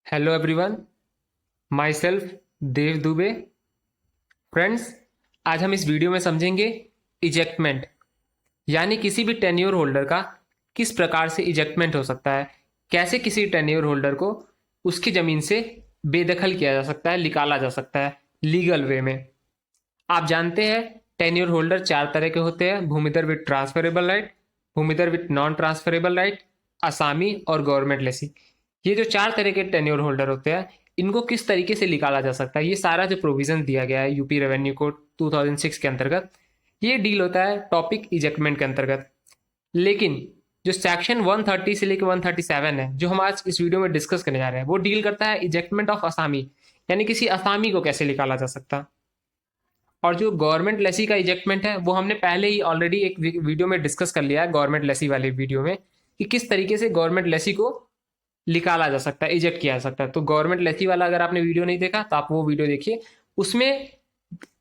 Hello everyone, my self Dev Dubey. Friends, आज हम इस वीडियो में समझेंगे इजेक्टमेंट, यानी किसी भी टेन्योर होल्डर का किस प्रकार से इजेक्टमेंट हो सकता है। कैसे किसी टेन्योर होल्डर को उसकी ज़मीन से बेदखल किया जा सकता है, निकाला जा सकता है लीगल वे में। आप जानते हैं टेन्योर होल्डर चार तरह के होते हैं: bhumidhar with transferable right, bhumidhar with non transferable right, asami और गवर्नमेंट लेसी। ये जो चार तरह के टेन्योर होल्डर होते हैं, इनको किस तरीके से निकाला जा सकता है, ये सारा जो प्रोविजन दिया गया है यूपी रेवेन्यू कोड 2006 के अंतर्गत, ये डील होता है टॉपिक इजेक्टमेंट के अंतर्गत। लेकिन जो सेक्शन 130 से लेकर 137 है, जो हम आज इस वीडियो में डिस्कस करने जा रहे हैं, वो डील करता है इजेक्टमेंट ऑफ असामी, यानी किसी असामी को कैसे निकाला जा सकता है। और जो गवर्नमेंट लेसी का इजेक्टमेंट है, वो हमने पहले ही ऑलरेडी एक वीडियो में डिस्कस कर लिया है, गवर्नमेंट लेसी वाले वीडियो में, कि किस तरीके से गवर्नमेंट लेसी को निकाला जा सकता है, इजेक्ट किया जा सकता है। तो गवर्नमेंट लेसी वाला अगर आपने वीडियो नहीं देखा तो आप वो वीडियो देखिए। उसमें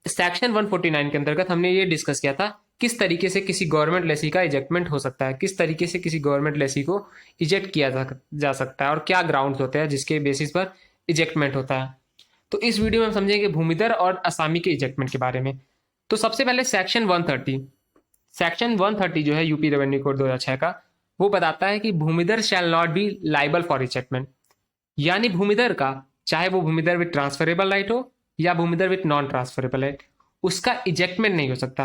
सेक्शन 149 के अंतर्गत हमने ये डिस्कस किया था किस तरीके से किसी गवर्नमेंट लेसी का इजेक्टमेंट हो सकता है, किस तरीके से किसी गवर्नमेंट लेसी को इजेक्ट किया जा सकता है, और क्या ग्राउंड्स होते हैं जिसके बेसिस पर इजेक्टमेंट होता है। तो इस वीडियो में हम समझेंगे भूमिधर और असामी के इजेक्टमेंट के बारे में। तो सबसे पहले सेक्शन 130 जो है यूपी रेवेन्यू कोड 2006 का, वो बताता है कि bhumidhar shall not be liable for ejectment, यानी भूमिधर का, चाहे वो भूमिधर विद ट्रांसफरेबल राइट हो या भूमिधर विद नॉन ट्रांसफरेबल राइट, उसका इजेक्टमेंट नहीं हो सकता।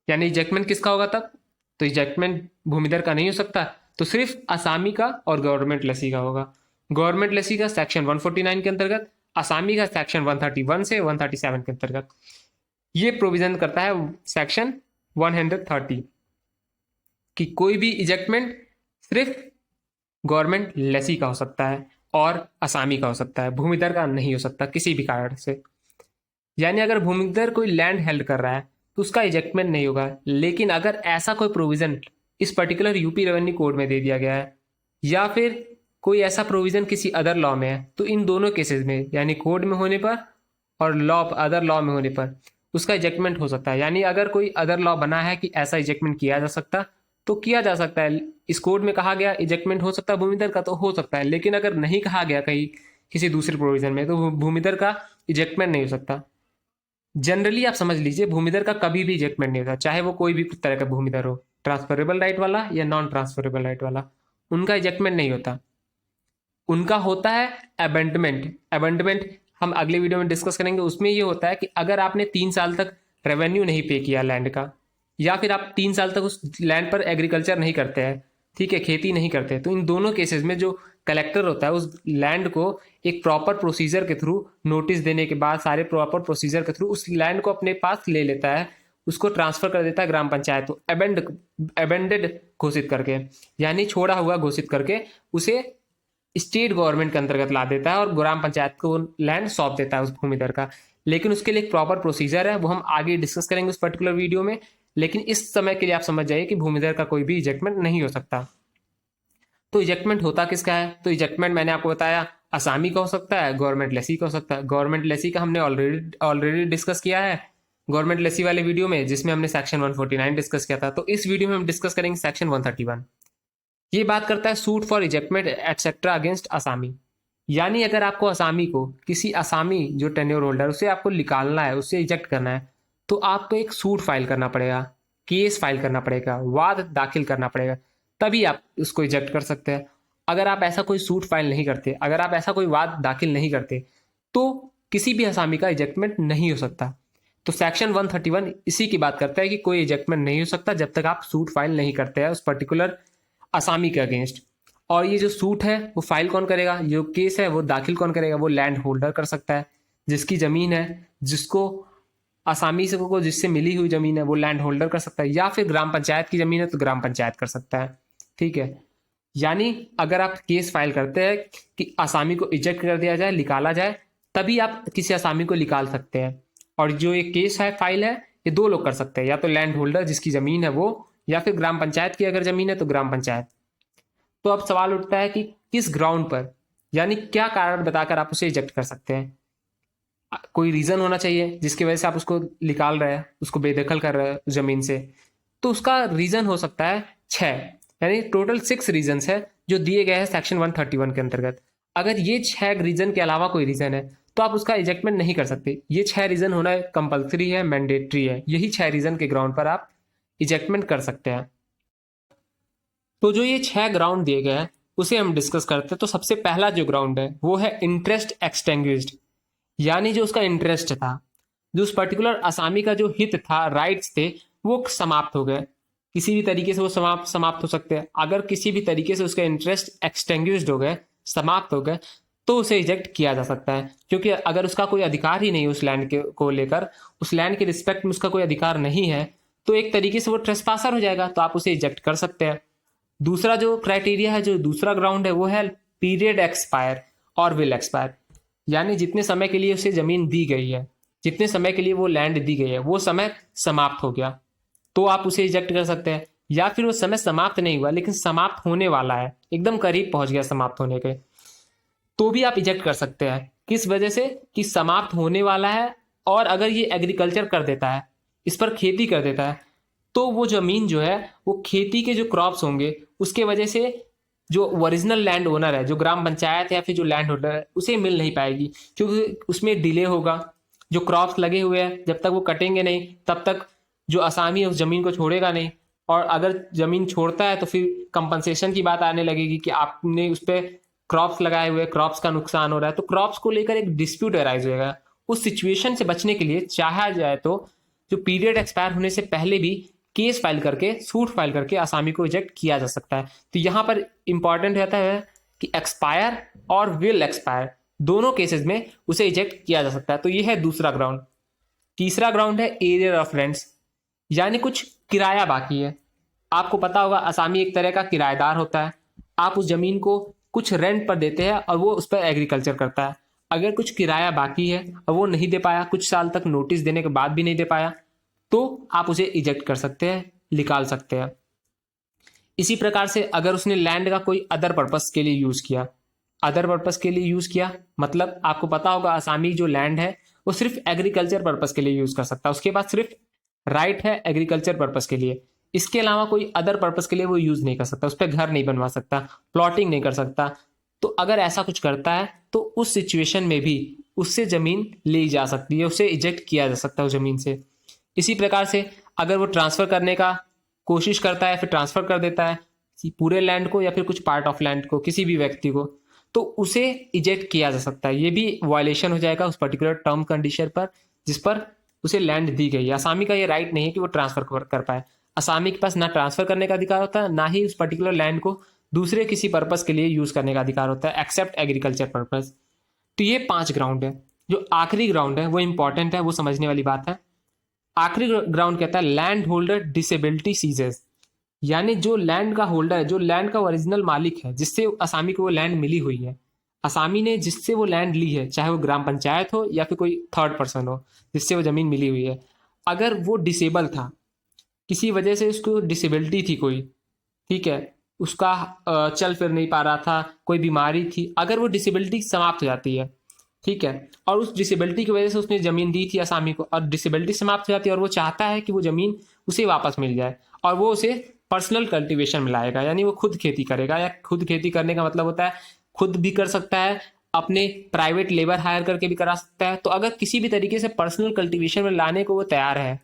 यानी इजेक्टमेंट किसका होगा तब? तो इजेक्टमेंट भूमिधर का नहीं हो सकता, तो सिर्फ असामी का और गवर्नमेंट लेसी का होगा। गवर्नमेंट लेसी का सेक्शन 149 के अंतर्गत, असामी का सेक्शन 131 से 137 के अंतर्गत। ये प्रोविजन करता है सेक्शन 130 कि कोई भी इजेक्टमेंट सिर्फ गवर्नमेंट लेसी का हो सकता है और असामी का हो सकता है, भूमिधर का नहीं हो सकता किसी भी कारण से। यानी अगर भूमिधर कोई लैंड हेल्ड कर रहा है तो उसका इजेक्टमेंट नहीं होगा। लेकिन अगर ऐसा कोई प्रोविजन इस पर्टिकुलर यूपी रेवेन्यू कोड में दे दिया गया है, या फिर कोई ऐसा प्रोविजन किसी अदर लॉ में है, तो इन दोनों केसेस में, यानी कोड में होने पर और लॉ अदर लॉ में होने पर, उसका इजेक्टमेंट हो सकता है। यानी अगर कोई अदर लॉ बना है कि ऐसा इजेक्टमेंट किया जा सकता, तो किया जा सकता है। इस कोड में कहा गया इजेक्टमेंट हो सकता है भूमिधर का, तो हो सकता है। लेकिन अगर नहीं कहा गया कहीं किसी दूसरे प्रोविजन में, तो भूमिधर का इजेक्टमेंट नहीं हो सकता। जनरली आप समझ लीजिए भूमिधर का कभी भी इजेक्टमेंट नहीं होता, चाहे वो कोई भी तरह का भूमिधर हो, ट्रांसफरेबल राइट वाला या नॉन ट्रांसफरेबल राइट वाला, उनका इजेक्टमेंट नहीं होता। उनका होता है अबेंडमेंट। अबेंडमेंट हम अगले वीडियो में डिस्कस करेंगे। उसमें ये होता है कि अगर आपने 3 साल तक रेवेन्यू नहीं पे किया लैंड का, या फिर आप 3 साल तक उस लैंड पर एग्रीकल्चर नहीं करते हैं, ठीक है, खेती नहीं करते, तो इन दोनों केसेस में जो कलेक्टर होता है उस लैंड को एक प्रॉपर प्रोसीजर के थ्रू, नोटिस देने के बाद सारे प्रॉपर प्रोसीजर के थ्रू, उस लैंड को अपने पास ले लेता है, उसको ट्रांसफर कर देता है ग्राम पंचायत को, अबेंडेड घोषित करके, यानी छोड़ा हुआ घोषित करके उसे स्टेट गवर्नमेंट के अंतर्गत ला देता है और ग्राम पंचायत को लैंड सौंप देता है उस भूमिधर का। लेकिन उसके लिए एक प्रॉपर प्रोसीजर है, वो हम आगे डिस्कस करेंगे उस पर्टिकुलर वीडियो में। लेकिन इस समय के लिए आप समझ जाइए कि भूमिधर का कोई भी इजेक्टमेंट नहीं हो सकता। तो इजेक्टमेंट होता किसका है? तो इजेक्टमेंट मैंने आपको बताया असामी का हो सकता है, गवर्नमेंट लेसी का हो सकता है। गवर्नमेंट लेसी का हमने ऑलरेडी डिस्कस किया है गवर्नमेंट लेसी वाले वीडियो में, जिसमें हमने सेक्शन 149 डिस्कस किया था। तो इस वीडियो में हम डिस्कस करेंगे सेक्शन 131। ये बात करता है suit for ejectment etcetera against असामी। यानी अगर आपको असामी को, किसी असामी जो टेन्योर होल्डर, उसे आपको निकालना है, उससे इजेक्ट करना है, तो आपको एक सूट फाइल करना पड़ेगा, केस फाइल करना पड़ेगा, वाद दाखिल करना पड़ेगा, तभी आप उसको इजेक्ट कर सकते हैं। अगर आप ऐसा कोई सूट फाइल नहीं करते, अगर आप ऐसा कोई वाद दाखिल नहीं करते, तो किसी भी असामी का इजेक्टमेंट नहीं हो सकता। तो सेक्शन 131 इसी की बात करता है कि कोई इजेक्टमेंट नहीं हो सकता जब तक आप सूट फाइल नहीं करते हैं उस पर्टिकुलर असामी के अगेंस्ट। और ये जो सूट है वो फाइल कौन करेगा, जो केस है वो दाखिल कौन करेगा? वो लैंड होल्डर कर सकता है, जिसकी जमीन है, जिसको असामी से को जिससे मिली हुई जमीन है, वो लैंड होल्डर कर सकता है। या फिर ग्राम पंचायत की जमीन है तो ग्राम पंचायत कर सकता है, ठीक है। यानी अगर आप केस फाइल करते हैं कि असामी को इजेक्ट कर दिया जाए, निकाला जाए, तभी आप किसी असामी को निकाल सकते हैं। और जो ये केस है, फाइल है, ये दो लोग कर सकते हैं, या तो लैंड होल्डर जिसकी जमीन है वो, या फिर ग्राम पंचायत की अगर जमीन है तो ग्राम पंचायत। तो अब सवाल उठता है कि किस ग्राउंड पर, यानी क्या कारण बताकर आप उसे इजेक्ट कर सकते हैं। कोई रीजन होना चाहिए जिसकी वजह से आप उसको निकाल रहे हैं, उसको बेदखल कर रहे हैं जमीन से। तो उसका रीजन हो सकता है 6, यानी टोटल 6 रीजन है जो दिए गए हैं सेक्शन 131 के अंतर्गत। अगर ये 6 रीजन के अलावा कोई रीजन है तो आप उसका इजेक्टमेंट नहीं कर सकते। ये 6 रीजन होना कंपलसरी है, मैंडेटरी है। यही 6 रीजन के ग्राउंड पर आप इजेक्टमेंट कर सकते हैं। तो जो ये 6 ग्राउंड दिए गए हैं उसे हम डिस्कस करते हैं। तो सबसे पहला जो ग्राउंड है वो है इंटरेस्ट एक्सटिंग्विश्ड, यानी जो उसका इंटरेस्ट था, जो उस पर्टिकुलर असामी का जो हित था, राइट्स थे, वो समाप्त हो गए। किसी भी तरीके से वो समाप्त हो सकते हैं। अगर किसी भी तरीके से उसका इंटरेस्ट एक्सटिंग्विश्ड हो गए, समाप्त हो गए, तो उसे इजेक्ट किया जा सकता है। क्योंकि अगर उसका कोई अधिकार ही नहीं उस लैंड के को लेकर, उस लैंड के रिस्पेक्ट में उसका कोई अधिकार नहीं है, तो एक तरीके से वो ट्रेसपासर हो जाएगा, तो आप उसे इजेक्ट कर सकते हैं। दूसरा जो क्राइटेरिया है, जो दूसरा ग्राउंड है, वो है पीरियड एक्सपायर और विल एक्सपायर, यानी जितने समय के लिए उसे जमीन दी गई है, जितने समय के लिए वो लैंड दी गई है, वो समय समाप्त हो गया, तो आप उसे इजेक्ट कर सकते हैं। या फिर वो समय समाप्त नहीं हुआ लेकिन समाप्त होने वाला है, एकदम करीब पहुंच गया समाप्त होने के, तो भी आप इजेक्ट कर सकते हैं। किस वजह से? कि समाप्त होने वाला है, और अगर ये एग्रीकल्चर कर देता है, इस पर खेती कर देता है, तो वो जमीन जो है वो खेती के जो क्रॉप्स होंगे उसके वजह से जो ओरिजिनल लैंड ओनर है, जो ग्राम पंचायत है या फिर जो लैंड होल्डर है, उसे मिल नहीं पाएगी, क्योंकि उसमें डिले होगा। जो क्रॉप्स लगे हुए हैं जब तक वो कटेंगे नहीं तब तक जो असामी है उस जमीन को छोड़ेगा नहीं, और अगर जमीन छोड़ता है तो फिर कंपनसेशन की बात आने लगेगी कि आपने उस पर क्रॉप्स लगाए हुए, क्रॉप्स का नुकसान हो रहा है, तो क्रॉप्स को लेकर एक डिस्प्यूट अराइज होगा। उस सिचुएशन से बचने के लिए चाहा जाए तो जो पीरियड एक्सपायर होने से पहले भी केस फाइल करके, सूट फाइल करके आसामी को इजेक्ट किया जा सकता है। तो यहां पर इंपॉर्टेंट रहता है कि एक्सपायर और विल एक्सपायर दोनों केसेस में उसे इजेक्ट किया जा सकता है। तो यह है दूसरा ग्राउंड। तीसरा ग्राउंड है एरियर ऑफ रेंट्स, यानी कुछ किराया बाकी है। आपको पता होगा असामी एक तरह का किराएदार होता है। आप उस जमीन को कुछ रेंट पर देते हैं और वो उस पर एग्रीकल्चर करता है। अगर कुछ किराया बाकी है और वो नहीं दे पाया, कुछ साल तक नोटिस देने के बाद भी नहीं दे पाया, तो आप उसे इजेक्ट कर सकते हैं, निकाल सकते हैं। इसी प्रकार से अगर उसने लैंड का कोई अदर पर्पस के लिए यूज किया, अदर पर्पस के लिए यूज किया मतलब आपको पता होगा असामी जो लैंड है वो सिर्फ एग्रीकल्चर पर्पस के लिए यूज कर सकता है, उसके पास सिर्फ राइट है एग्रीकल्चर पर्पस के लिए, इसके अलावा कोई अदर पर्पस के लिए वो यूज नहीं कर सकता, उस पर घर नहीं बनवा सकता, प्लॉटिंग नहीं कर सकता। तो अगर ऐसा कुछ करता है तो उस सिचुएशन में भी उससे जमीन ली जा सकती है, उसे इजेक्ट किया जा सकता है उस जमीन से। इसी प्रकार से अगर वो ट्रांसफर करने का कोशिश करता है, फिर ट्रांसफर कर देता है पूरे लैंड को या फिर कुछ पार्ट ऑफ लैंड को किसी भी व्यक्ति को, तो उसे इजेक्ट किया जा सकता है। ये भी वायलेशन हो जाएगा उस पर्टिकुलर टर्म कंडीशन पर जिस पर उसे लैंड दी गई है। असामी का ये राइट नहीं है कि वो ट्रांसफर कर पाए। असामी के पास ना ट्रांसफर करने का अधिकार होता है, ना ही उस पर्टिकुलर लैंड को दूसरे किसी पर्पस के लिए यूज करने का अधिकार होता है, एक्सेप्ट एग्रीकल्चर पर्पस। तो ये 5 ग्राउंड है। जो आखिरी ग्राउंड है वो इंपॉर्टेंट है, वो समझने वाली बात है। आखिरी ग्राउंड कहता है लैंड होल्डर डिसेबिलिटी सीजेस, यानी जो लैंड का होल्डर है, जो लैंड का ओरिजिनल मालिक है, जिससे असामी को वो लैंड मिली हुई है, असामी ने जिससे वो लैंड ली है, चाहे वो ग्राम पंचायत हो या फिर कोई थर्ड पर्सन हो जिससे वो जमीन मिली हुई है, अगर वो डिसेबल था, किसी वजह से उसको डिसेबिलिटी थी कोई, ठीक है, उसका चल फिर नहीं पा रहा था, कोई बीमारी थी, अगर वो डिसेबिलिटी समाप्त हो जाती है, ठीक है, और उस डिसेबिलिटी की वजह से उसने जमीन दी थी असामी को और डिसेबिलिटी समाप्त हो जाती है और वो चाहता है कि वो जमीन उसे वापस मिल जाए और वो उसे पर्सनल कल्टीवेशन में लाएगा, यानी वो खुद खेती करेगा। या खुद खेती करने का मतलब होता है खुद भी कर सकता है, अपने प्राइवेट लेबर हायर करके भी करा सकता है। तो अगर किसी भी तरीके से पर्सनल कल्टीवेशन में लाने को वो तैयार है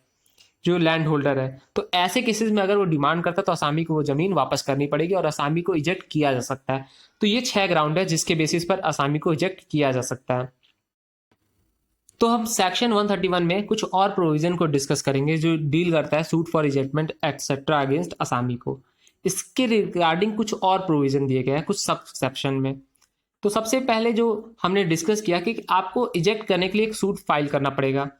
जो लैंड होल्डर है, तो ऐसे केसेस में अगर वो डिमांड करता है तो असामी को वो जमीन वापस करनी पड़ेगी और असामी को इजेक्ट किया जा सकता है। तो ये 6 ग्राउंड है जिसके बेसिस पर असामी को इजेक्ट किया जा सकता है। तो हम सेक्शन 131 में कुछ और प्रोविजन को डिस्कस करेंगे जो डील करता है suit for ejectment etcetera against असामी को। इसके रिगार्डिंग कुछ और प्रोविजन दिए गए हैं कुछ सब सेक्शन में। तो सबसे पहले जो हमने डिस्कस किया कि आपको इजेक्ट करने के लिए एक सूट फाइल करना पड़ेगा।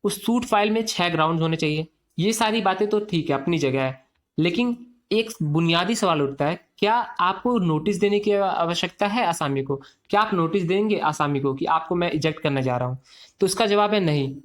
उस सूट फाइल में 6 ग्राउंड होने चाहिए। ये सारी बातें तो ठीक है, अपनी जगह है, लेकिन एक बुनियादी सवाल उठता है, क्या आपको नोटिस देने की आवश्यकता है आसामी को? क्या आप नोटिस देंगे आसामी को कि आपको मैं इजेक्ट करने जा रहा हूं? तो इसका जवाब है नहीं,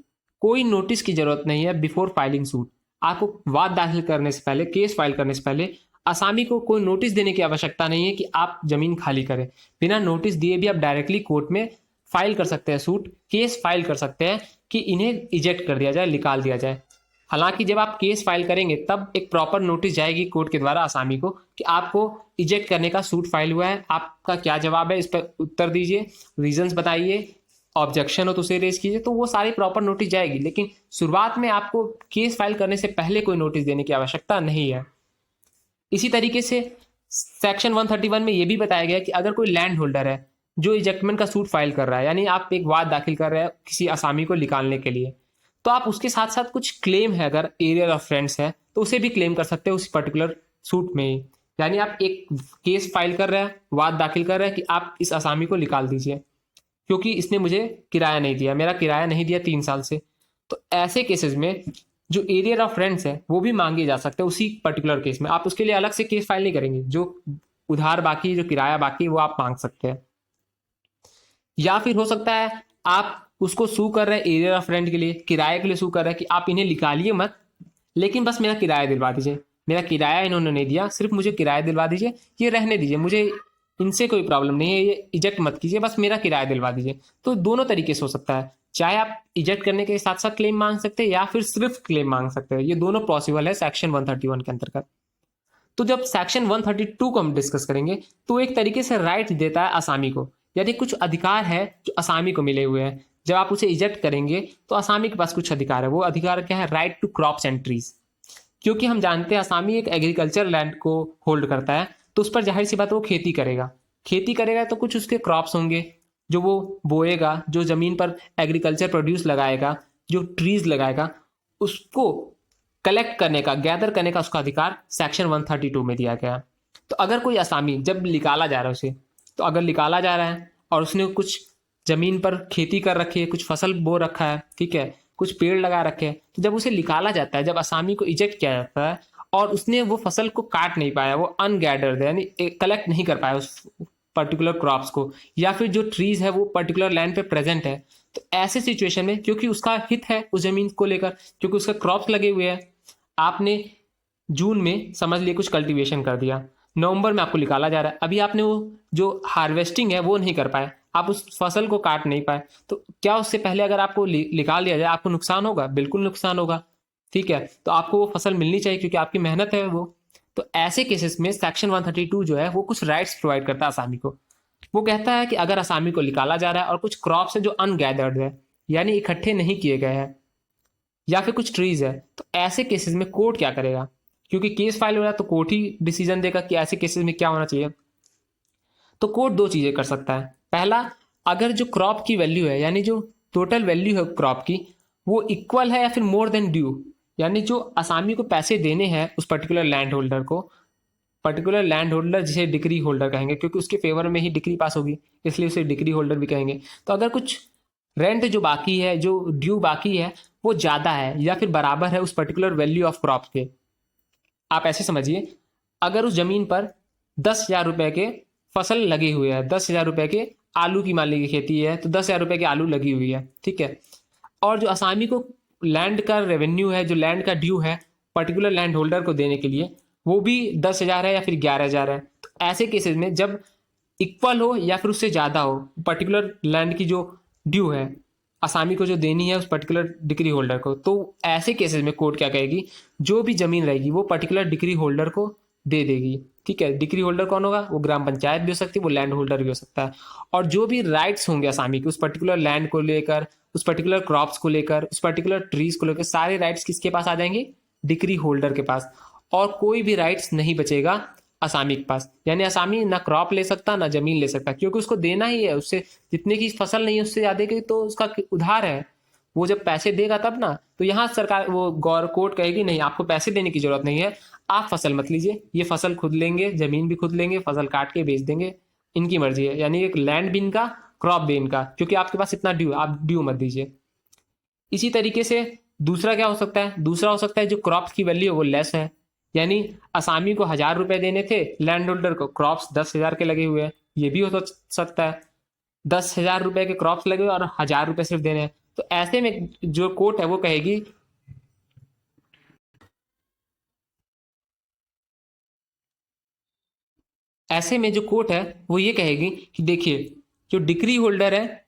कोई नोटिस की जरूरत नहीं है। बिफोर फाइलिंग सूट, आपको वाद दाखिल करने से पहले, केस फाइल करने से पहले आसामी को कोई नोटिस देने की आवश्यकता नहीं है कि आप जमीन खाली करें। बिना नोटिस दिए भी आप डायरेक्टली कोर्ट में फाइल कर सकते हैं सूट, केस फाइल कर सकते हैं कि इन्हें इजेक्ट कर दिया जाए, निकाल दिया जाए। हालांकि जब आप केस फाइल करेंगे तब एक प्रॉपर नोटिस जाएगी कोर्ट के द्वारा आसामी को कि आपको इजेक्ट करने का सूट फाइल हुआ है, आपका क्या जवाब है, इस पर उत्तर दीजिए, रीजंस बताइए, ऑब्जेक्शन हो तो उसे रेज कीजिए, तो वो सारी प्रॉपर नोटिस जाएगी। लेकिन शुरुआत में आपको केस फाइल करने से पहले कोई नोटिस देने की आवश्यकता नहीं है। इसी तरीके से सेक्शन 131 में यह भी बताया गया कि अगर कोई लैंड होल्डर है जो इजेक्टमेंट का सूट फाइल कर रहा है, यानी आप एक वाद दाखिल कर रहे हैं किसी आसामी को निकालने के लिए, तो आप उसके साथ साथ कुछ क्लेम है, अगर एरिया ऑफ रेंट्स है तो उसे भी क्लेम कर सकते हैं उस पर्टिकुलर सूट में ही। यानी आप एक केस फाइल कर रहे हैं, वाद दाखिल कर रहे हैं कि आप इस आसामी को निकाल दीजिए क्योंकि इसने मुझे किराया नहीं दिया, मेरा किराया नहीं दिया 3 साल से। तो ऐसे केसेस में जो एरियर ऑफ रेंट्स है वो भी मांगे जा सकते हैं उसी पर्टिकुलर केस में। आप उसके लिए अलग से केस फाइल नहीं करेंगे, जो उधार बाकी, जो किराया बाकी वो आप मांग सकते हैं। या फिर हो सकता है आप उसको सू कर रहे हैं एरियर ऑफ रेंट के लिए, किराए के लिए सू कर रहे हैं कि आप इन्हें निकालिए मत, लेकिन बस मेरा किराया दिलवा दीजिए, मेरा किराया इन्होंने नहीं दिया, सिर्फ मुझे किराया दिलवा दीजिए, ये रहने दीजिए, मुझे इनसे कोई प्रॉब्लम नहीं है, ये इजेक्ट मत कीजिए, बस मेरा किराया दिलवा दीजिए। तो दोनों तरीके से हो सकता है, चाहे आप इजेक्ट करने के साथ साथ क्लेम मांग सकते हैं या फिर सिर्फ क्लेम मांग सकते हैं। ये दोनों पॉसिबल है सेक्शन 131 के अंतर्गत। तो जब सेक्शन 132 को हम डिस्कस करेंगे तो एक तरीके से राइट देता है आसामी को, यानी कुछ अधिकार है जो आसामी को मिले हुए हैं। जब आप उसे इजेक्ट करेंगे तो आसामी के पास कुछ अधिकार है। वो अधिकार क्या है? Right to crops and trees. क्योंकि हम जानते हैं आसामी एक एग्रीकल्चर लैंड को होल्ड करता है, तो उस पर जाहिर सी बात वो खेती करेगा। खेती करेगा तो कुछ उसके क्रॉप्स होंगे जो वो बोएगा, जो जमीन पर एग्रीकल्चर प्रोड्यूस लगाएगा, जो ट्रीज लगाएगा, उसको कलेक्ट करने का, गैदर करने का उसका अधिकार सेक्शन 132 में दिया गया। तो अगर कोई आसामी जब निकाला जा रहा है उसे, तो अगर निकाला जा रहा है और उसने कुछ जमीन पर खेती कर रखी है, कुछ फसल बो रखा है, ठीक है, कुछ पेड़ लगा रखे हैं, तो जब उसे निकाला जाता है, जब आसामी को इजेक्ट किया जाता है और उसने वो फसल को काट नहीं पाया, वो अनगैदर्ड है यानी कलेक्ट नहीं कर पाया उस पर्टिकुलर क्रॉप्स को, या फिर जो ट्रीज है वो पर्टिकुलर लैंड पे प्रेजेंट है, तो ऐसे सिचुएशन में क्योंकि उसका हित है उस जमीन को लेकर, क्योंकि उसका क्रॉप्स लगे हुए हैं, आपने जून में समझ लिए कुछ कल्टीवेशन कर दिया, नवंबर में आपको निकाला जा रहा है, अभी आपने वो जो हार्वेस्टिंग है वो नहीं कर पाए, आप उस फसल को काट नहीं पाए, तो क्या उससे पहले अगर आपको निकाल दिया जाए आपको नुकसान होगा? बिल्कुल नुकसान होगा। ठीक है, तो आपको वो फसल मिलनी चाहिए क्योंकि आपकी मेहनत है वो। तो ऐसे केसेस में सेक्शन 132 जो है वो कुछ राइट्स प्रोवाइड करता है आसामी को। वो कहता है कि अगर आसामी को निकाला जा रहा है और कुछ क्रॉप्स है जो अनगैदर्ड है, यानी इकट्ठे नहीं किए गए हैं, या फिर कुछ ट्रीज है, तो ऐसे केसेस में कोर्ट क्या करेगा? क्योंकि केस फाइल हो रहा है तो कोर्ट ही डिसीजन देगा कि ऐसे केसेस में क्या होना चाहिए। तो कोर्ट दो चीजें कर सकता है। पहला, अगर जो क्रॉप की वैल्यू है, यानी जो टोटल वैल्यू है क्रॉप की, वो इक्वल है या फिर मोर देन ड्यू, यानी जो आसामी को पैसे देने हैं उस पर्टिकुलर लैंड होल्डर को, पर्टिकुलर लैंड होल्डर जिसे डिक्री होल्डर कहेंगे क्योंकि उसके फेवर में ही डिक्री पास होगी, इसलिए उसे डिक्री होल्डर भी कहेंगे। तो अगर कुछ रेंट जो बाकी है, जो ड्यू बाकी है, वो ज्यादा है या फिर बराबर है उस पर्टिकुलर वैल्यू ऑफ क्रॉप के, आप ऐसे समझिए, अगर उस जमीन पर 10,000 रुपए के फसल लगे हुए हैं, 10,000 रुपए के आलू की मान लीजिए खेती है, तो 10,000 रुपए की आलू लगी हुई है, ठीक है, और जो आसामी को लैंड का रेवेन्यू है, जो लैंड का ड्यू है पर्टिकुलर लैंड होल्डर को देने के लिए, वो भी 10,000 है या फिर 11,000 है, तो ऐसे केसेस में जब इक्वल हो या फिर उससे ज्यादा हो पर्टिकुलर लैंड की जो ड्यू है आसामी को जो देनी है उस पर्टिकुलर डिक्री होल्डर को, तो ऐसे केसेस में कोर्ट क्या कहेगी? जो भी जमीन रहेगी वो पर्टिकुलर डिक्री होल्डर को दे देगी। ठीक है, डिक्री होल्डर कौन होगा? वो ग्राम पंचायत भी हो सकती है, वो लैंड होल्डर भी हो सकता है। और जो भी राइट्स होंगे आसामी के उस पर्टिकुलर लैंड को लेकर, उस पर्टिकुलर क्रॉप्स को लेकर, उस पर्टिकुलर ट्रीज को लेकर, सारे राइट्स किसके पास आ जाएंगे? डिक्री होल्डर के पास। और कोई भी राइट्स नहीं बचेगा आसामी के पास, यानी आसामी ना क्रॉप ले सकता ना जमीन ले सकता, क्योंकि उसको देना ही है, उससे जितने की फसल नहीं है उससे ज्यादा की तो उसका उधार है। वो जब पैसे देगा तब ना, तो यहाँ सरकार वो गौर कोर्ट कहेगी नहीं, आपको पैसे देने की जरूरत नहीं है, आप फसल मत लीजिए, ये फसल खुद लेंगे, जमीन भी खुद लेंगे, फसल काट के बेच देंगे, इनकी मर्जी है, यानी एक लैंड भी इनका, क्रॉप भी इनका, क्योंकि आपके पास इतना ड्यू, आप ड्यू मत दीजिए। इसी तरीके से दूसरा क्या हो सकता है? दूसरा हो सकता है जो क्रॉप्स की वैल्यू है वो लेस है, यानी आसामी को 1,000 रुपए देने थे, लैंड होल्डर को क्रॉप्स 10,000 के लगे हुए हैं, ये भी हो सकता है, 10,000 रुपए के क्रॉप्स लगे हुए और 1,000 रुपए सिर्फ देने हैं। तो ऐसे में जो कोर्ट है वो कहेगी, ऐसे में जो कोर्ट है वो ये कहेगी कि देखिए, जो डिक्री होल्डर है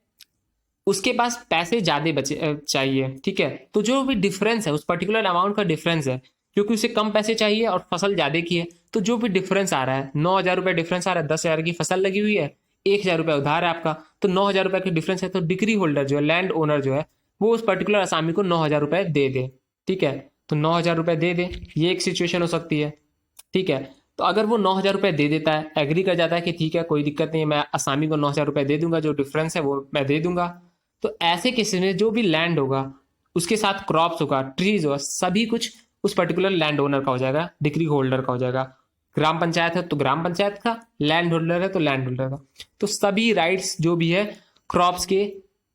उसके पास पैसे ज़्यादा बचे चाहिए, ठीक है, तो जो भी डिफरेंस है उस पर्टिकुलर अमाउंट का डिफरेंस है, क्योंकि उसे कम पैसे चाहिए और फसल ज़्यादा की है, तो जो भी डिफरेंस आ रहा है, 9,000 रुपये डिफरेंस आ रहा है, 10,000 की फसल लगी हुई है, 1,000 रुपये उधार है आपका, तो 9,000 रुपये का डिफरेंस है, तो डिग्री होल्डर जो है, लैंड ओनर जो है, वो उस पर्टिकुलर असामी को 9,000 रुपये दे दे, ठीक है, तो 9,000 रुपये दे दे, ये एक सिचुएशन हो सकती है, ठीक है। तो अगर वो 9,000 रुपये दे देता है, एग्री कर जाता है कि ठीक है कोई दिक्कत नहीं है, मैं असामी को 9,000 रुपये दे दूंगा, जो डिफरेंस है वो मैं दे दूंगा, तो ऐसे केसेस में जो भी लैंड होगा, उसके साथ क्रॉप्स होगा, ट्रीज होगा, सभी कुछ उस पर्टिकुलर लैंड ओनर का हो जाएगा, डिग्री होल्डर का हो जाएगा। ग्राम पंचायत है तो ग्राम पंचायत का, लैंड होल्डर है तो लैंड होल्डर का, तो सभी राइट्स जो भी है क्रॉप्स के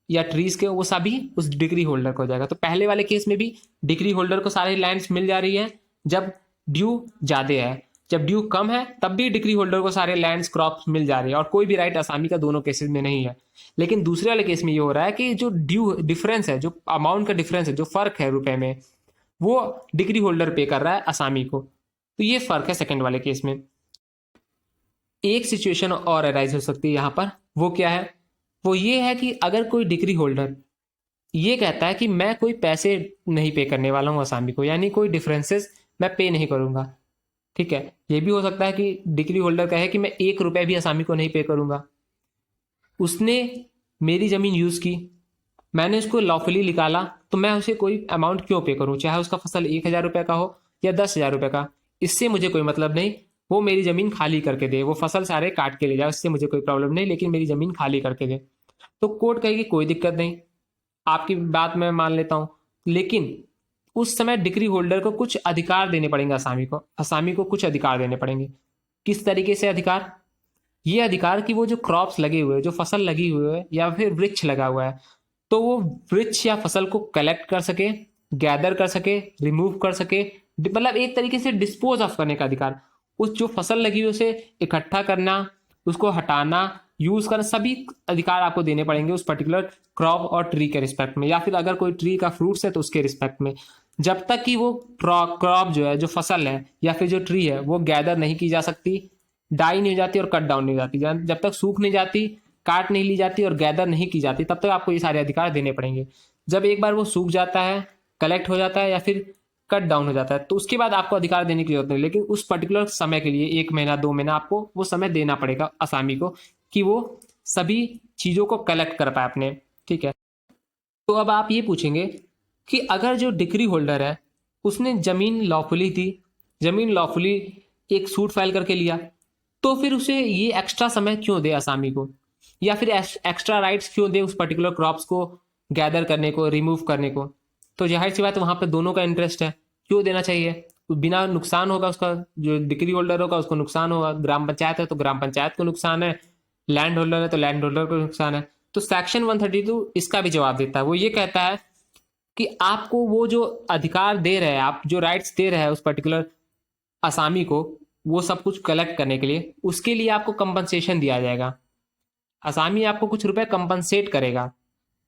या ट्रीज के, वो सभी उस डिग्री होल्डर को हो जाएगा। तो पहले वाले केस में भी डिग्री होल्डर को सारे लैंड्स मिल जा रही है जब ड्यू ज्यादा है, जब ड्यू कम है तब भी डिग्री होल्डर को सारे लैंड्स क्रॉप्स मिल जा रही है, और कोई भी राइट आसामी का दोनों केसेस में नहीं है। लेकिन दूसरे वाले केस में ये हो रहा है कि जो ड्यू डिफरेंस है, जो अमाउंट का डिफरेंस है, जो फर्क है रुपए में, वो डिग्री होल्डर पे कर रहा है असामी को, तो ये फर्क है सेकंड वाले केस में। एक सिचुएशन और अराइज हो सकती है यहाँ पर, वो क्या है, वो ये है कि अगर कोई डिग्री होल्डर ये कहता है कि मैं कोई पैसे नहीं पे करने वाला हूँ असामी को, यानी कोई डिफरेंसेस मैं पे नहीं करूंगा, ठीक है, ये भी हो सकता है कि डिग्री होल्डर कहे कि मैं 1 रुपए भी असामी को नहीं पे करूंगा। उसने मेरी जमीन यूज की, मैंने उसको लॉफुली निकाला, तो मैं उसे कोई अमाउंट क्यों पे करूं, चाहे उसका फसल 1,000 रुपये का हो या 10,000 रुपये का, इससे मुझे कोई मतलब नहीं। वो मेरी जमीन खाली करके दे, वो फसल सारे काट के ले जाए, उससे मुझे कोई प्रॉब्लम नहीं, लेकिन मेरी जमीन खाली करके दे। तो कोर्ट कहेगी कोई दिक्कत नहीं, आपकी बात मैं मान लेता हूं, लेकिन उस समय डिग्री होल्डर को कुछ अधिकार देने पड़ेंगे असामी को कुछ अधिकार देने पड़ेंगे। किस तरीके से अधिकार, ये अधिकार कि वो जो क्रॉप्स लगे हुए हैं, जो फसल लगी हुई है या फिर वृक्ष लगा हुआ है, तो वो वृक्ष या फसल को कलेक्ट कर सके, गैदर कर सके, रिमूव कर सके, मतलब एक तरीके से डिस्पोज ऑफ करने का अधिकार। उस जो फसल लगी हुई उसे इकट्ठा करना, उसको हटाना, यूज करना, सभी अधिकार आपको देने पड़ेंगे उस पर्टिकुलर क्रॉप और ट्री के रिस्पेक्ट में, या फिर अगर कोई ट्री का फ्रूट्स है तो उसके रिस्पेक्ट में, जब तक कि वो क्रॉप जो है, जो फसल है या फिर जो ट्री है, वो गैदर नहीं की जा सकती, डाई नहीं हो जाती और कट डाउन नहीं हो जाती, जब तक सूख नहीं जाती, काट नहीं ली जाती और गैदर नहीं की जाती, तब तक आपको ये सारे अधिकार देने पड़ेंगे। जब एक बार वो सूख जाता है, कलेक्ट हो जाता है या फिर कट डाउन हो जाता है, तो उसके बाद आपको अधिकार देने की जरूरत नहीं, लेकिन उस पर्टिकुलर समय के लिए 1 महीना 2 महीना आपको वो समय देना पड़ेगा असामी को, कि वो सभी चीजों को कलेक्ट कर पाए अपने, ठीक है। तो अब आप ये पूछेंगे कि अगर जो डिग्री होल्डर है उसने जमीन लॉफुली थी, जमीन लॉफुली एक सूट फाइल करके लिया, तो फिर उसे ये एक्स्ट्रा समय क्यों दे असामी को, या फिर एक्स्ट्रा राइट्स क्यों दे उस पर्टिकुलर क्रॉप्स को गैदर करने को, रिमूव करने को। तो जाहिर सी बात वहां पे दोनों का इंटरेस्ट है, क्यों देना चाहिए, तो बिना नुकसान होगा उसका, जो डिग्री होल्डर होगा उसको नुकसान होगा, ग्राम पंचायत है तो ग्राम पंचायत को नुकसान है, लैंड होल्डर है तो लैंड होल्डर को नुकसान है। तो सेक्शन 132 इसका भी जवाब देता है, वो ये कहता है कि आपको वो जो अधिकार दे रहे हैं, आप जो राइट्स दे रहे हैं उस पर्टिकुलर असामी को, वो सब कुछ कलेक्ट करने के लिए, उसके लिए आपको कंपनसेशन दिया जाएगा, असामी आपको कुछ रुपए कंपनसेट करेगा,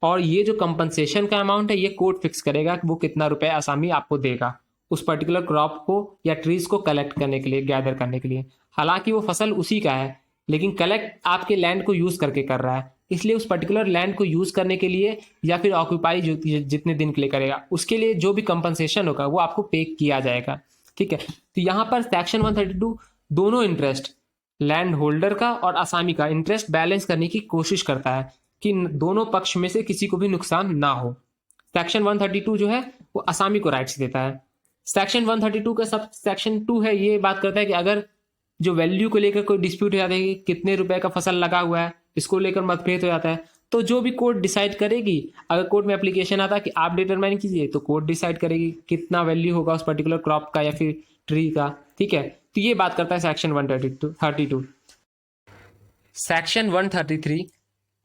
और ये जो कंपनसेशन का अमाउंट है ये कोर्ट फिक्स करेगा कि वो कितना रुपए असामी आपको देगा उस पर्टिकुलर क्रॉप को या ट्रीज को कलेक्ट करने के लिए, गैदर करने के लिए। हालांकि वो फसल उसी का है, लेकिन कलेक्ट आपके लैंड को यूज करके कर रहा है, इसलिए उस पर्टिकुलर लैंड को यूज करने के लिए या फिर ऑक्यूपाई जितने दिन के लिए करेगा उसके लिए जो भी कंपनसेशन होगा वो आपको पे किया जाएगा, ठीक है। तो यहाँ पर सेक्शन 132 दोनों इंटरेस्ट, लैंड होल्डर का और असामी का इंटरेस्ट बैलेंस करने की कोशिश करता है कि दोनों पक्ष में से किसी को भी नुकसान ना हो। सेक्शन 132 जो है वो असामी को राइट्स देता है। सेक्शन 132 का सब सेक्शन 2 है, ये बात करता है कि अगर जो वैल्यू को लेकर कोई डिस्प्यूट हो जाता है कि कितने रुपए का फसल लगा हुआ है, इसको लेकर मतभेद हो जाता है, तो जो भी कोर्ट डिसाइड करेगी, अगर कोर्ट में एप्लीकेशन आता है कि आप डिटरमाइन कीजिए, तो कोर्ट डिसाइड करेगी कितना वैल्यू होगा उस पर्टिकुलर क्रॉप का या फिर ट्री का, ठीक है। तो ये बात करता है सेक्शन 132। सेक्शन 133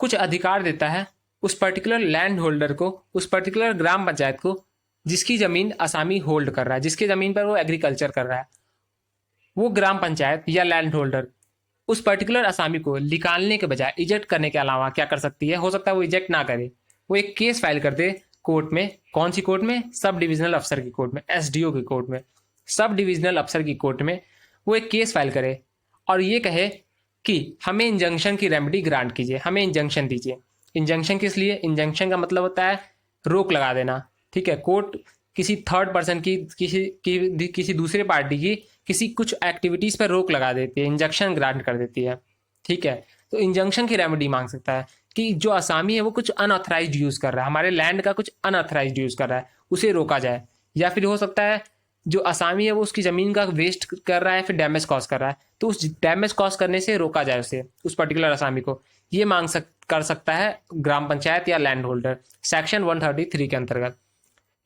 कुछ अधिकार देता है उस पर्टिकुलर लैंड होल्डर को, उस पर्टिकुलर ग्राम पंचायत को जिसकी जमीन असामी होल्ड कर रहा है, जिसके जमीन पर वो एग्रीकल्चर कर रहा है, वो ग्राम पंचायत या लैंड होल्डर उस पर्टिकुलर असामी को निकालने के बजाय इजेक्ट करने के अलावा क्या कर सकती है, हो सकता है वो इजेक्ट ना करे, वो एक केस फाइल कर दे कोर्ट में। कौन सी कोर्ट में, सब डिविजनल अफसर की कोर्ट में, एसडीओ की कोर्ट में, सब डिविजनल अफसर की कोर्ट में वो एक केस फाइल करे और ये कहे कि हमें इंजंक्शन की रेमेडी ग्रांट कीजिए, हमें इंजंक्शन दीजिए। इंजंक्शन किस लिए? इंजंक्शन का मतलब होता है रोक लगा देना, ठीक है। कोर्ट किसी थर्ड पर्सन की, किसी दूसरे पार्टी की किसी कुछ एक्टिविटीज पर रोक लगा देती है, इंजंक्शन ग्रांट कर देती है, ठीक है। तो इंजंक्शन की रेमेडी मांग सकता है कि जो आसामी है वो कुछ अनऑथराइज्ड यूज कर रहा है, हमारे लैंड का कुछ अनऑथराइज्ड यूज कर रहा है, उसे रोका जाए। या फिर हो सकता है जो आसामी है वो उसकी जमीन का वेस्ट कर रहा है, फिर डैमेज कॉज कर रहा है, तो उस डैमेज कॉज करने से रोका जाए उसे, उस पर्टिकुलर आसामी को। ये कर सकता है ग्राम पंचायत या लैंड होल्डर, सेक्शन 133 के अंतर्गत।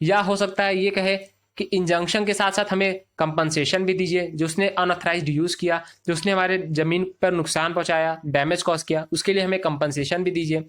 या हो सकता है ये कहे कि इंजंक्शन के साथ साथ हमें कंपनसेशन भी दीजिए, जो उसने अनऑथराइज्ड यूज किया, जो उसने हमारे जमीन पर नुकसान पहुंचाया, डैमेज कॉज किया, उसके लिए हमें कंपनसेशन भी दीजिए।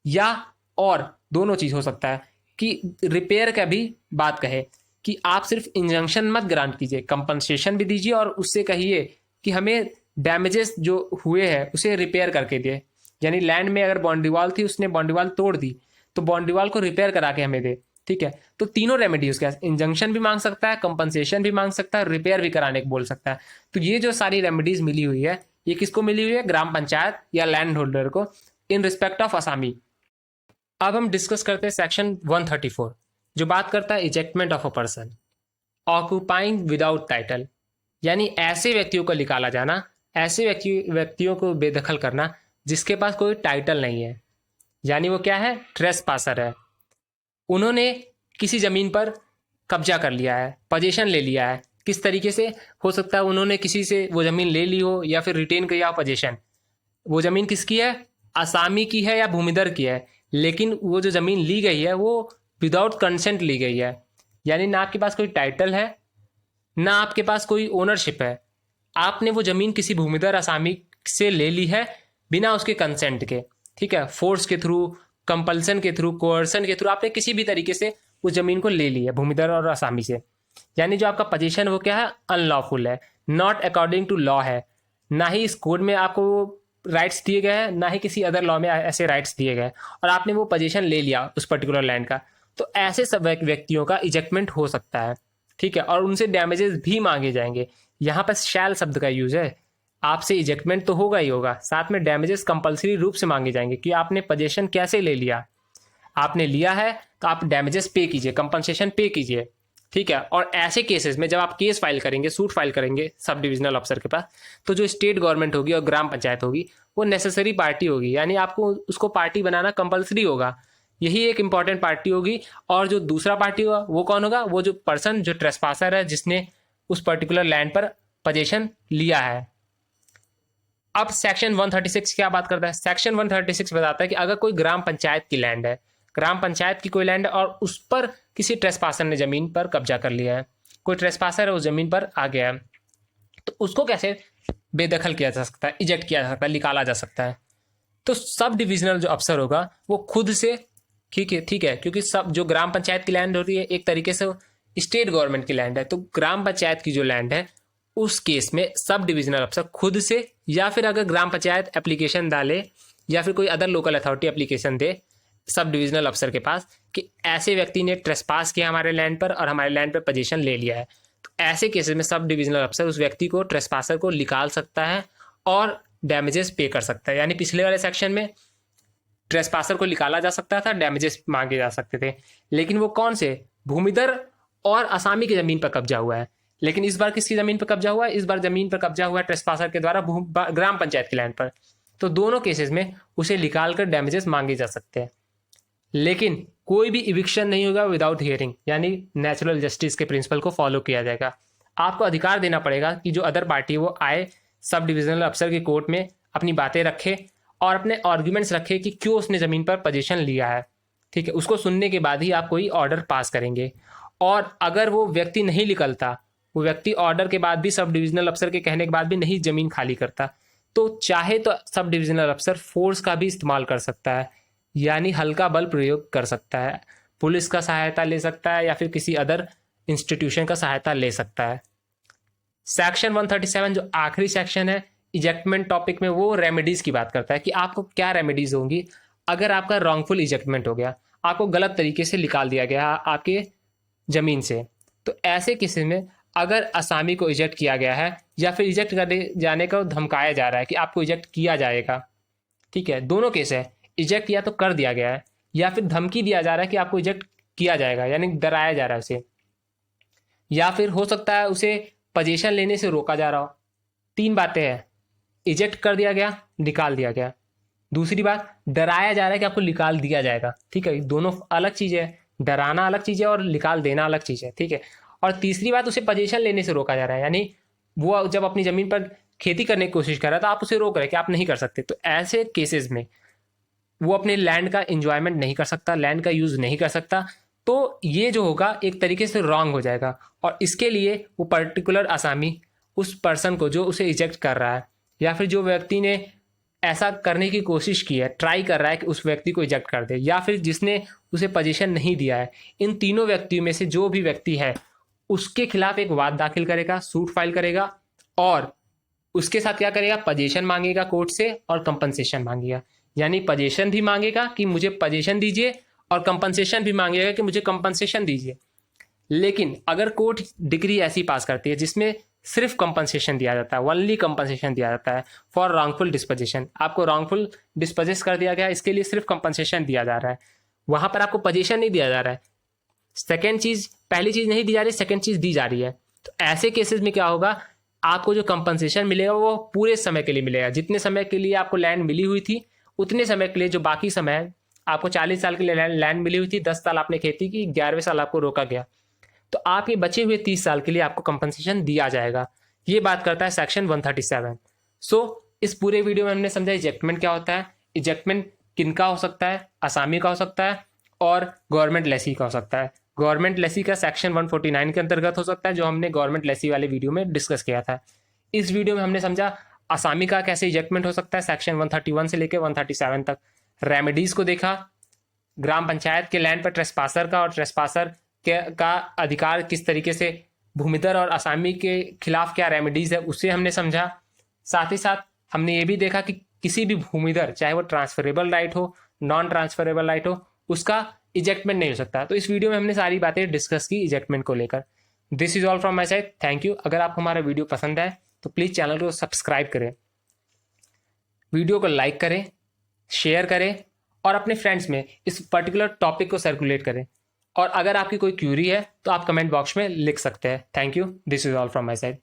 या और दोनों चीज हो सकता है कि रिपेयर का भी बात कहे कि आप सिर्फ इंजंक्शन मत ग्रांट कीजिए, कंपनसेशन भी दीजिए, और उससे कहिए कि हमें डैमेजेस जो हुए हैं उसे रिपेयर करके दे। यानी लैंड में अगर बाउंड्री वॉल थी, उसने बाउंड्री वॉल तोड़ दी, तो बाउंड्री वॉल को रिपेयर करा के हमें दे, ठीक है। तो तीनों रेमेडी उसके पास, इंजंक्शन भी मांग सकता है, कंपनसेशन भी मांग सकता है, रिपेयर भी कराने को बोल सकता है। तो ये जो सारी रेमेडीज मिली हुई है, ये किसको मिली हुई है? ग्राम पंचायत या लैंड होल्डर को, इन रिस्पेक्ट ऑफ आसामी। अब हम डिस्कस करते हैं सेक्शन 134, जो बात करता है ejectment of a person occupying without title, यानी ऐसे व्यक्तियों को निकाला जाना, ऐसे व्यक्तियों को बेदखल करना जिसके पास कोई टाइटल नहीं है। यानी वो क्या है? ट्रेसपासर है। उन्होंने किसी जमीन पर कब्जा कर लिया है, पोजीशन ले लिया है। किस तरीके से? हो सकता है उन्होंने किसी से वो जमीन ले ली हो या फिर रिटेन किया हो पोजीशन। वो जमीन किसकी है? आसामी की है या भूमिधर की है, लेकिन वो जो जमीन ली गई है वो विदाउट कंसेंट ली गई है। यानी ना आपके पास कोई टाइटल है, ना आपके पास कोई ओनरशिप है। आपने वो जमीन किसी भूमिधर आसामी से ले ली है बिना उसके कंसेंट के, ठीक है। फोर्स के थ्रू, कंपल्सन के थ्रू, कोर्सन के थ्रू आपने किसी भी तरीके से उस जमीन को ले ली है भूमिधर और आसामी से। यानी जो आपका पोजीशन वो क्या है? अनलॉफुल है, नॉट अकॉर्डिंग टू लॉ है। ना ही इस कोड में आपको राइट्स दिए गए हैं, ना ही किसी अदर लॉ में ऐसे राइट्स दिए गए, और आपने वो पोजीशन ले लिया उस पर्टिकुलर लैंड का। तो ऐसे सब व्यक्तियों का इजेक्टमेंट हो सकता है, ठीक है। और उनसे डैमेजेस भी मांगे जाएंगे। यहाँ पर शैल शब्द का यूज है। आपसे इजेक्टमेंट तो होगा ही होगा, साथ में डैमेजेस कंपलसरी रूप से मांगे जाएंगे कि आपने पोजीशन कैसे ले लिया। आपने लिया है तो आप डैमेजेस पे कीजिए, कंपनसेशन पे कीजिए, ठीक है। और ऐसे केसेस में जब आप केस फाइल करेंगे, सूट फाइल करेंगे सब डिविजनल अफसर के पास, तो जो स्टेट गवर्नमेंट होगी और ग्राम पंचायत होगी वो नेसेसरी पार्टी होगी, यानी आपको उसको पार्टी बनाना कंपलसरी होगा। यही एक इंपॉर्टेंट पार्टी होगी। और जो दूसरा पार्टी होगा वो कौन होगा? वो जो पर्सन, जो ट्रेसपासर है, जिसने उस पर्टिकुलर लैंड पर पोजीशन लिया है। अब सेक्शन 136 क्या बात करता है? सेक्शन 136 बताता है कि अगर कोई ग्राम पंचायत की लैंड है, ग्राम पंचायत की कोई लैंड है, और उस पर किसी ट्रेसपासर ने जमीन पर कब्जा कर लिया है, कोई ट्रेसपासर है उस जमीन पर आ गया है, तो उसको कैसे बेदखल किया जा सकता है, इजेक्ट किया जा सकता है, निकाला जा सकता है? तो सब डिविजनल जो अफसर होगा वो खुद से, ठीक है, ठीक है, क्योंकि सब जो ग्राम पंचायत की लैंड होती है एक तरीके से स्टेट गवर्नमेंट की लैंड है, तो ग्राम पंचायत की जो लैंड है उस केस में सब डिविजनल अफसर खुद से, या फिर अगर ग्राम पंचायत एप्लीकेशन डाले या फिर कोई अदर लोकल अथॉरिटी एप्लीकेशन दे सब डिविजनल अफसर के पास कि ऐसे व्यक्ति ने ट्रेसपास किया हमारे लैंड पर और हमारे लैंड पर पोजीशन ले लिया है, तो ऐसे केसेस में सब डिविजनल अफसर उस व्यक्ति को, ट्रेसपासर को निकाल सकता है और डैमेजेस पे कर सकता है। यानी पिछले वाले सेक्शन में ट्रेसपासर को निकाला जा सकता था, डैमेजेस मांगे जा सकते थे, लेकिन वो कौन से? भूमिधर और आसामी की जमीन पर कब्जा हुआ है। लेकिन इस बार किसकी जमीन पर कब्जा हुआ है? इस बार जमीन पर कब्जा हुआ है ट्रेसपासर के द्वारा ग्राम पंचायत की लैंड पर। तो दोनों केसेस में उसे निकाल कर डैमेजेस मांगे जा सकते हैं, लेकिन कोई भी इविक्शन नहीं होगा विदाउट हियरिंग, यानी नेचुरल जस्टिस के प्रिंसिपल को फॉलो किया जाएगा। आपको अधिकार देना पड़ेगा कि जो अदर पार्टी वो आए सब डिविजनल अफसर की कोर्ट में अपनी बातें रखे और अपने आर्ग्यूमेंट्स रखे कि क्यों उसने जमीन पर पोजीशन लिया है, ठीक है। उसको सुनने के बाद ही आप कोई ऑर्डर पास करेंगे। और अगर वो व्यक्ति नहीं निकलता, वो व्यक्ति ऑर्डर के बाद भी, सब डिविजनल अफसर के कहने के बाद भी नहीं जमीन खाली करता, तो चाहे तो सब डिविजनल अफसर फोर्स का भी इस्तेमाल कर सकता है, यानी हल्का बल प्रयोग कर सकता है, पुलिस का सहायता ले सकता है या फिर किसी अदर इंस्टीट्यूशन का सहायता ले सकता है। सेक्शन 137 जो आखिरी सेक्शन है इजेक्टमेंट टॉपिक में, वो रेमेडीज की बात करता है कि आपको क्या रेमेडीज होंगी अगर आपका रॉन्गफुल इजेक्टमेंट हो गया, आपको गलत तरीके से निकाल दिया गया आपके जमीन से। तो ऐसे केसेस में अगर असामी को इजेक्ट किया गया है या फिर इजेक्ट करने जाने को धमकाया जा रहा है कि आपको इजेक्ट किया जाएगा, ठीक है, दोनों केस है। इजेक्ट या तो कर दिया गया है या फिर धमकी दिया जा रहा है कि आपको इजेक्ट किया जाएगा, यानी डराया जा रहा है उसे, या फिर हो सकता है उसे पोजीशन लेने से रोका जा रहा हो। 3 बातें हैं, इजेक्ट कर दिया गया, निकाल दिया गया। दूसरी बात, डराया जा रहा है कि आपको निकाल दिया जाएगा, ठीक है, दोनों अलग चीज़ है, डराना अलग चीज़ है और निकाल देना अलग चीज़ है, ठीक है। और तीसरी बात, उसे पोजीशन लेने से रोका जा रहा है, यानी वो जब अपनी ज़मीन पर खेती करने की कोशिश कर रहा है तो आप उसे रोक रहे हैं कि आप नहीं कर सकते। तो ऐसे केसेस में वो अपने लैंड का इंजॉयमेंट नहीं कर सकता, लैंड का यूज़ नहीं कर सकता। तो ये जो होगा एक तरीके से रॉन्ग हो जाएगा, और इसके लिए वो पर्टिकुलर आसामी उस पर्सन को जो उसे इजेक्ट कर रहा है, या फिर जो व्यक्ति ने ऐसा करने की कोशिश की है, ट्राई कर रहा है कि उस व्यक्ति को इजेक्ट कर दे, या फिर जिसने उसे पोजीशन नहीं दिया है, इन तीनों व्यक्तियों में से जो भी व्यक्ति है उसके खिलाफ एक वाद दाखिल करेगा, सूट फाइल करेगा, और उसके साथ क्या करेगा, पोजीशन मांगेगा कोर्ट से और कंपनसेशन मांगेगा। यानी पोजीशन भी मांगेगा कि मुझे पोजीशन दीजिए, और कंपनसेशन भी मांगेगा कि मुझे कंपनसेशन दीजिए। लेकिन अगर कोर्ट डिग्री ऐसी पास करती है जिसमें सिर्फ कंपनसेशन दिया जाता है, ओनली कंपनसेशन दिया जाता है फॉर रॉन्गफुल डिस्पोजिशन, आपको रॉन्गफुल डिस्पोजेस कर दिया गया, इसके लिए सिर्फ कंपनसेशन दिया जा रहा है, वहां पर आपको पोजीशन नहीं दिया जा रहा है, सेकेंड चीज, पहली चीज नहीं दी जा रही, सेकेंड चीज दी जा रही है, तो ऐसे केसेस में क्या होगा, आपको जो कंपनसेशन मिलेगा वो पूरे समय के लिए मिलेगा। जितने समय के लिए आपको लैंड मिली हुई थी उतने समय के लिए, जो बाकी समय है, आपको 40 साल के लिए लैंड मिली हुई थी, 10 साल आपने खेती की, 11वें साल आपको रोका गया, तो आपके बचे हुए 30 साल के लिए आपको कंपनसेशन दिया जाएगा। ये बात करता है सेक्शन 137। सो इस पूरे वीडियो में हमने समझा इजेक्टमेंट क्या होता है, इजेक्टमेंट किनका हो सकता है, आसामी का हो सकता है और गवर्नमेंट लेसी का हो सकता है। गवर्नमेंट लेसी का सेक्शन 149 के अंतर्गत हो सकता है, जो हमने गवर्नमेंट लेसी वाले वीडियो में डिस्कस किया था। इस वीडियो में हमने समझा आसामी का कैसे इजेक्टमेंट हो सकता है, सेक्शन 131 से लेकर 137 तक। रेमेडीज को देखा, ग्राम पंचायत के लैंड पर ट्रेसपासर का और ट्रेसपासर का अधिकार किस तरीके से, भूमिधर और आसामी के खिलाफ क्या रेमेडीज है उसे हमने समझा। साथ ही साथ हमने ये भी देखा कि किसी भी भूमिधर, चाहे वो ट्रांसफरेबल राइट हो, नॉन ट्रांसफरेबल राइट हो, उसका इजेक्टमेंट नहीं हो सकता। तो इस वीडियो में हमने सारी बातें डिस्कस की इजेक्टमेंट को लेकर। This is all from my side, thank you. अगर आपको हमारा वीडियो पसंद आए तो प्लीज़ चैनल को सब्सक्राइब करें, वीडियो को लाइक करें, शेयर करें और अपने फ्रेंड्स में इस पर्टिकुलर टॉपिक को सर्कुलेट करें। और अगर आपकी कोई क्यूरी है तो आप कमेंट बॉक्स में लिख सकते हैं। Thank you, this is all from my side.